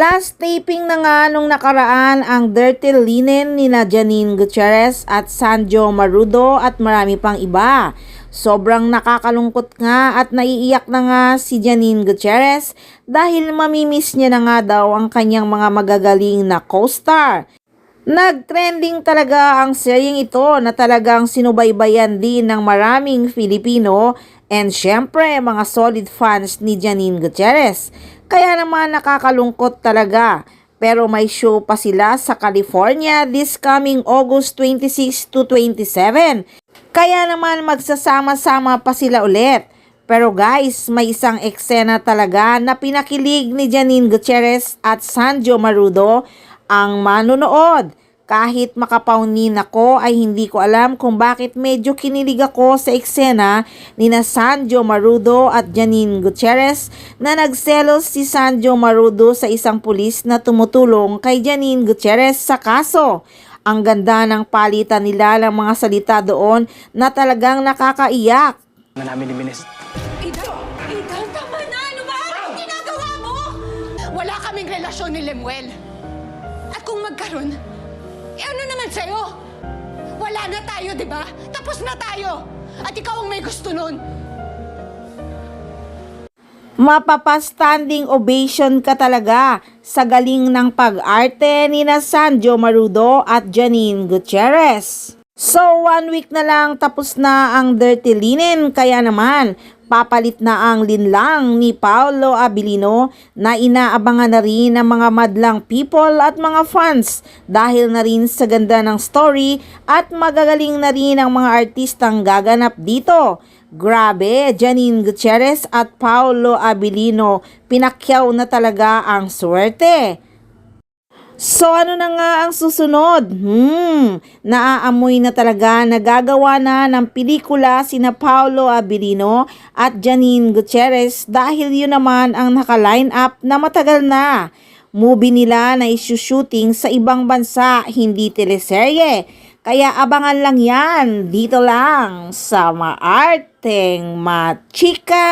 Last taping na nga nung nakaraan ang Dirty Linen nina Janine Gutierrez at Sanjo Marudo at marami pang iba. Sobrang nakakalungkot nga at naiiyak na nga si Janine Gutierrez dahil mamimiss niya na nga daw ang kanyang mga magagaling na co-star. Nag-trending talaga ang seryeng ito na talagang sinubaybayan din ng maraming Filipino and syempre mga solid fans ni Janine Gutierrez. Kaya naman nakakalungkot talaga. Pero may show pa sila sa California this coming August 26 to 27. Kaya naman magsasama-sama pa sila ulit. Pero guys, may isang eksena talaga na pinakilig ni Janine Gutierrez at Sanjo Marudo ang manonood. Kahit makapaunin ako ay hindi ko alam kung bakit medyo kinilig ako sa eksena ni na Sanjo Marudo at Janine Gutierrez na nagselos si Sanjo Marudo sa isang pulis na tumutulong kay Janine Gutierrez sa kaso. Ang ganda ng palitan nila ng mga salita doon na talagang nakakaiyak. Na namin ni Minis. Ikaw, tama na! Ano ba? Anong ginagawa mo? Wala kaming relasyon ni Lemuel. At kung magkaroon, ano naman sa'yo? Wala na tayo, di ba? Tapos na tayo. At ikaw ang may gusto nun. Mapapastanding ovation ka talaga sa galing ng pag-arte ni na Sanjo Marudo at Janine Gutierrez. So 1 week na lang tapos na ang Dirty Linen, kaya naman papalit na ang linlang ni Paolo Abilino na inaabangan na rin ng mga madlang people at mga fans dahil na rin sa ganda ng story at magagaling na rin ang mga artistang gaganap dito. Grabe, Janine Gutierrez at Paolo Abilino, pinakyaw na talaga ang swerte. So ano na nga ang susunod? Naaamoy na talaga na gagawa na ng pelikula sina Paolo Abilino at Janine Gutierrez dahil yun naman ang naka-line up na matagal na. Movie nila na isushooting sa ibang bansa, hindi teleserye. Kaya abangan lang yan dito lang sa Maarteng Machika.